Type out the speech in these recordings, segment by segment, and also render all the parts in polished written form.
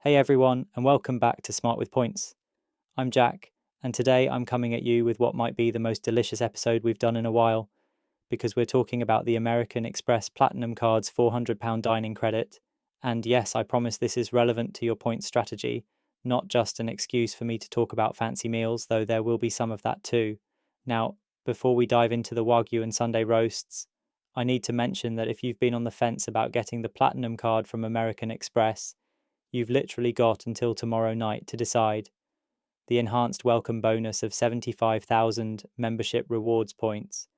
Hey everyone, and welcome back to Smart with Points. I'm Jack, and today I'm coming at you with what might be the most delicious episode we've done in a while, because we're talking about the American Express Platinum Card's £400 dining credit. And yes, I promise this is relevant to your points strategy, not just an excuse for me to talk about fancy meals, though there will be some of that too. Now, before we dive into the Wagyu and Sunday roasts, I need to mention that if you've been on the fence about getting the Platinum Card from American Express, you've literally got until tomorrow night to decide. The enhanced welcome bonus of 75,000 membership rewards points,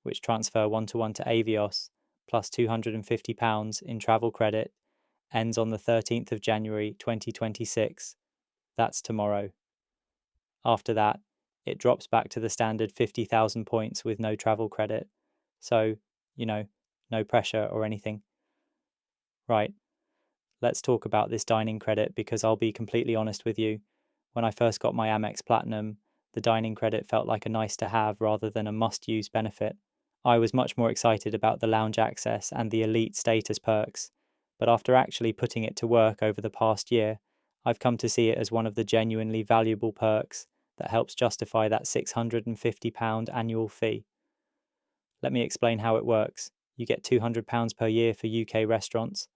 which transfer one-to-one to Avios, plus £250 in travel credit, ends on the 13th of January 2026. That's tomorrow. After that, it drops back to the standard 50,000 points with no travel credit. So, no pressure or anything. Right. Let's talk about this dining credit because I'll be completely honest with you. When I first got my Amex Platinum, the dining credit felt like a nice to have rather than a must use benefit. I was much more excited about the lounge access and the elite status perks, but after actually putting it to work over the past year, I've come to see it as one of the genuinely valuable perks that helps justify that £650 annual fee. Let me explain how it works. You get £200 per year for UK restaurants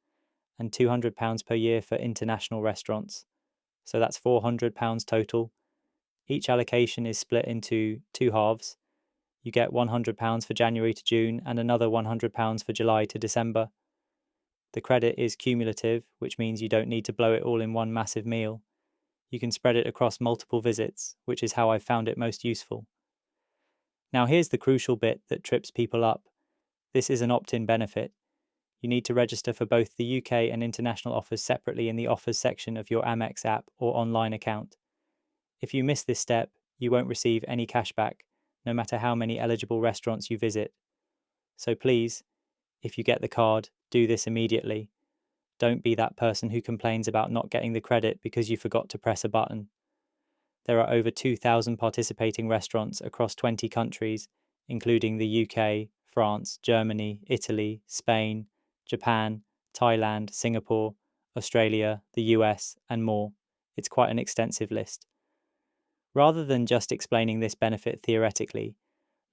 and £200 per year for international restaurants. So that's £400 total. Each allocation is split into two halves. You get £100 for January to June and another £100 for July to December. The credit is cumulative, which means you don't need to blow it all in one massive meal. You can spread it across multiple visits, which is how I've found it most useful. Now here's the crucial bit that trips people up. This is an opt-in benefit. You need to register for both the UK and international offers separately in the offers section of your Amex app or online account. If you miss this step, you won't receive any cashback, no matter how many eligible restaurants you visit. So please, if you get the card, do this immediately. Don't be that person who complains about not getting the credit because you forgot to press a button. There are over 2,000 participating restaurants across 20 countries, including the UK, France, Germany, Italy, Spain, Japan, Thailand, Singapore, Australia, the US, and more. It's quite an extensive list. Rather than just explaining this benefit theoretically,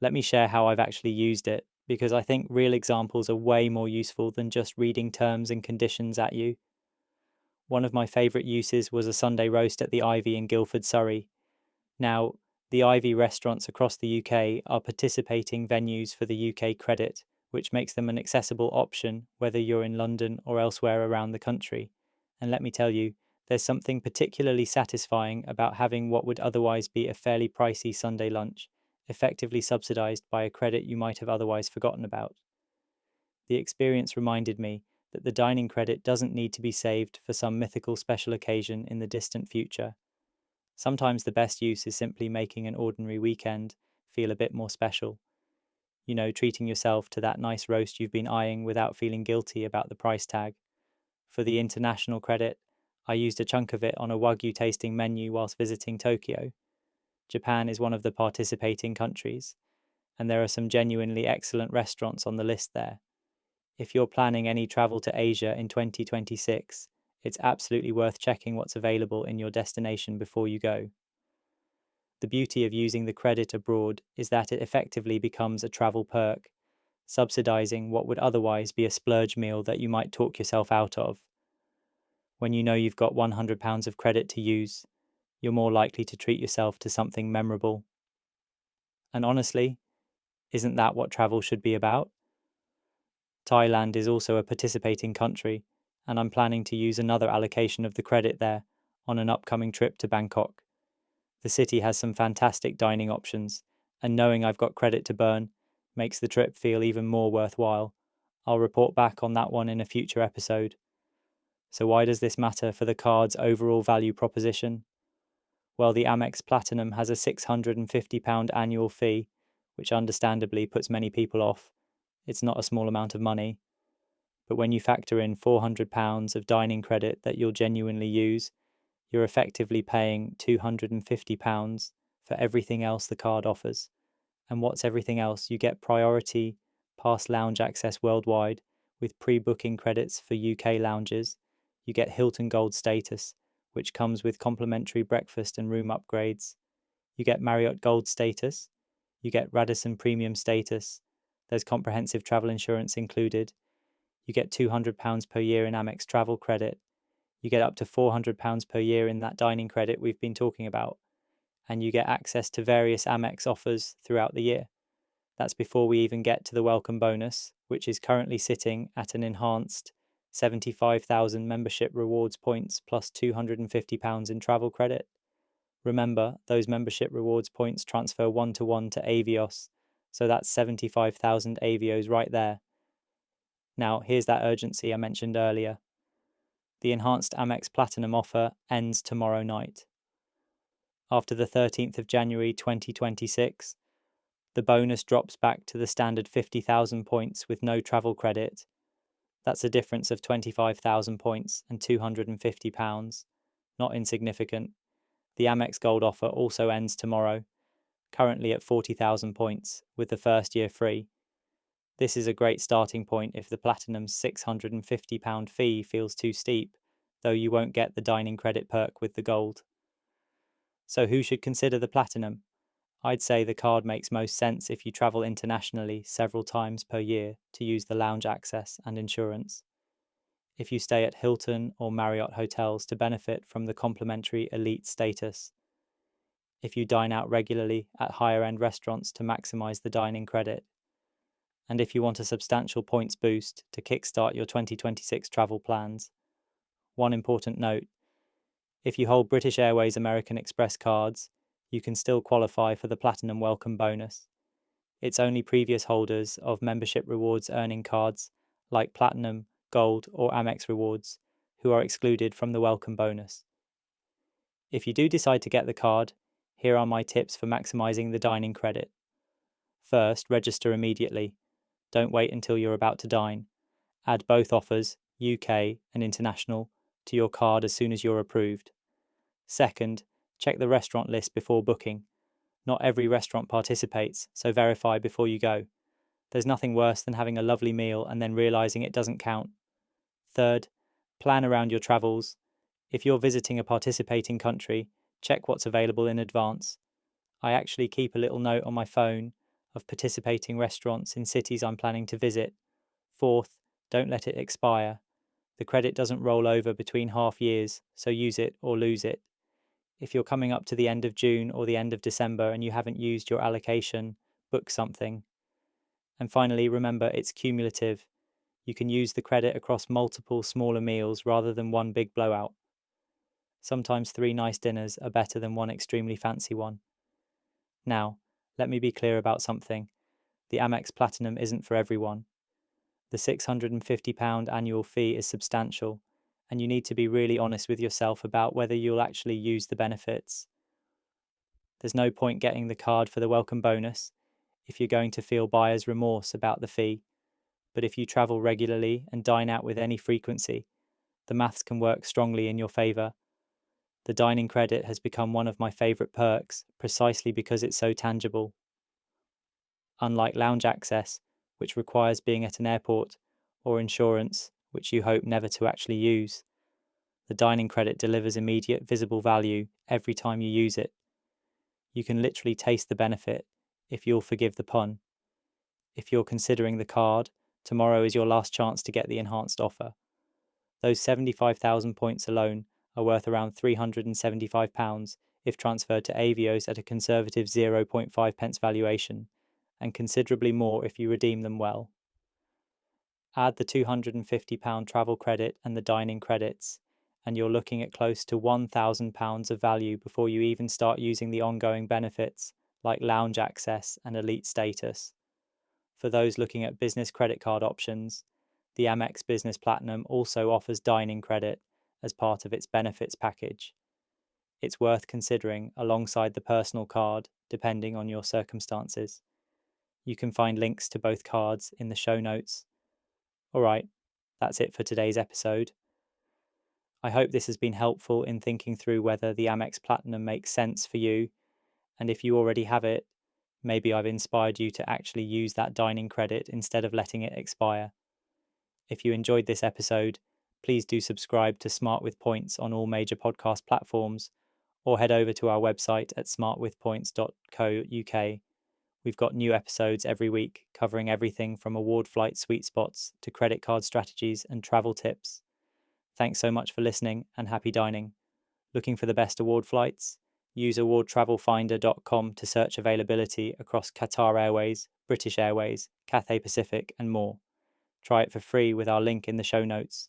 let me share how I've actually used it, because I think real examples are way more useful than just reading terms and conditions at you. One of my favourite uses was a Sunday roast at the Ivy in Guildford, Surrey. Now, the Ivy restaurants across the UK are participating venues for the UK credit, which makes them an accessible option whether you're in London or elsewhere around the country. And let me tell you, there's something particularly satisfying about having what would otherwise be a fairly pricey Sunday lunch effectively subsidised by a credit you might have otherwise forgotten about. The experience reminded me that the dining credit doesn't need to be saved for some mythical special occasion in the distant future. Sometimes the best use is simply making an ordinary weekend feel a bit more special. Treating yourself to that nice roast you've been eyeing without feeling guilty about the price tag. For the international credit, I used a chunk of it on a Wagyu tasting menu whilst visiting Tokyo. Japan is one of the participating countries, and there are some genuinely excellent restaurants on the list there. If you're planning any travel to Asia in 2026, it's absolutely worth checking what's available in your destination before you go. The beauty of using the credit abroad is that it effectively becomes a travel perk, subsidizing what would otherwise be a splurge meal that you might talk yourself out of. When you know you've got £100 of credit to use, you're more likely to treat yourself to something memorable. And honestly, isn't that what travel should be about? Thailand is also a participating country, and I'm planning to use another allocation of the credit there on an upcoming trip to Bangkok. The city has some fantastic dining options, and knowing I've got credit to burn makes the trip feel even more worthwhile. I'll report back on that one in a future episode. So why does this matter for the card's overall value proposition? Well, the Amex Platinum has a £650 annual fee, which understandably puts many people off. It's not a small amount of money. But when you factor in £400 of dining credit that you'll genuinely use, you're effectively paying £250 for everything else the card offers. And what's everything else? You get priority pass lounge access worldwide with pre-booking credits for UK lounges. You get Hilton Gold status, which comes with complimentary breakfast and room upgrades. You get Marriott Gold status. You get Radisson Premium status. There's comprehensive travel insurance included. You get £200 per year in Amex travel credit. You get up to £400 per year in that dining credit we've been talking about. And you get access to various Amex offers throughout the year. That's before we even get to the welcome bonus, which is currently sitting at an enhanced 75,000 membership rewards points plus £250 in travel credit. Remember, those membership rewards points transfer 1-to-1 to Avios, so that's 75,000 Avios right there. Now, here's that urgency I mentioned earlier. The enhanced Amex Platinum offer ends tomorrow night. After the 13th of January 2026, the bonus drops back to the standard 50,000 points with no travel credit. That's a difference of 25,000 points and £250. Not insignificant. The Amex Gold offer also ends tomorrow, currently at 40,000 points, with the first year free. This is a great starting point if the Platinum's £650 fee feels too steep, though you won't get the dining credit perk with the Gold. So who should consider the Platinum? I'd say the card makes most sense if you travel internationally several times per year to use the lounge access and insurance. If you stay at Hilton or Marriott hotels to benefit from the complimentary elite status. If you dine out regularly at higher-end restaurants to maximize the dining credit. And if you want a substantial points boost to kickstart your 2026 travel plans. One important note: if you hold British Airways American Express cards, you can still qualify for the Platinum Welcome Bonus. It's only previous holders of membership rewards earning cards, like Platinum, Gold, or Amex Rewards, who are excluded from the Welcome Bonus. If you do decide to get the card, here are my tips for maximizing the dining credit. First, register immediately. Don't wait until you're about to dine. Add both offers, UK and international, to your card as soon as you're approved. Second, check the restaurant list before booking. Not every restaurant participates, so verify before you go. There's nothing worse than having a lovely meal and then realizing it doesn't count. Third, plan around your travels. If you're visiting a participating country, check what's available in advance. I actually keep a little note on my phone of participating restaurants in cities I'm planning to visit. Fourth, don't let it expire. The credit doesn't roll over between half years, so use it or lose it. If you're coming up to the end of June or the end of December and you haven't used your allocation, book something. And finally, remember it's cumulative. You can use the credit across multiple smaller meals rather than one big blowout. Sometimes 3 nice dinners are better than one extremely fancy one. Now, let me be clear about something. The Amex Platinum isn't for everyone. The £650 annual fee is substantial, and you need to be really honest with yourself about whether you'll actually use the benefits. There's no point getting the card for the welcome bonus if you're going to feel buyer's remorse about the fee. But if you travel regularly and dine out with any frequency, the maths can work strongly in your favour. The dining credit has become one of my favourite perks precisely because it's so tangible. Unlike lounge access, which requires being at an airport, or insurance, which you hope never to actually use, the dining credit delivers immediate visible value every time you use it. You can literally taste the benefit, if you'll forgive the pun. If you're considering the card, tomorrow is your last chance to get the enhanced offer. Those 75,000 points alone are worth around £375 if transferred to Avios at a conservative 0.5 pence valuation, and considerably more if you redeem them well. Add the £250 travel credit and the dining credits, and you're looking at close to £1,000 of value before you even start using the ongoing benefits like lounge access and elite status. For those looking at business credit card options, the Amex Business Platinum also offers dining credit as part of its benefits package. It's worth considering alongside the personal card, depending on your circumstances. You can find links to both cards in the show notes. Alright, that's it for today's episode. I hope this has been helpful in thinking through whether the Amex Platinum makes sense for you, and if you already have it, maybe I've inspired you to actually use that dining credit instead of letting it expire. If you enjoyed this episode, please do subscribe to Smart with Points on all major podcast platforms, or head over to our website at smartwithpoints.co.uk. We've got new episodes every week covering everything from award flight sweet spots to credit card strategies and travel tips. Thanks so much for listening and happy dining. Looking for the best award flights? Use awardtravelfinder.com to search availability across Qatar Airways, British Airways, Cathay Pacific, and more. Try it for free with our link in the show notes.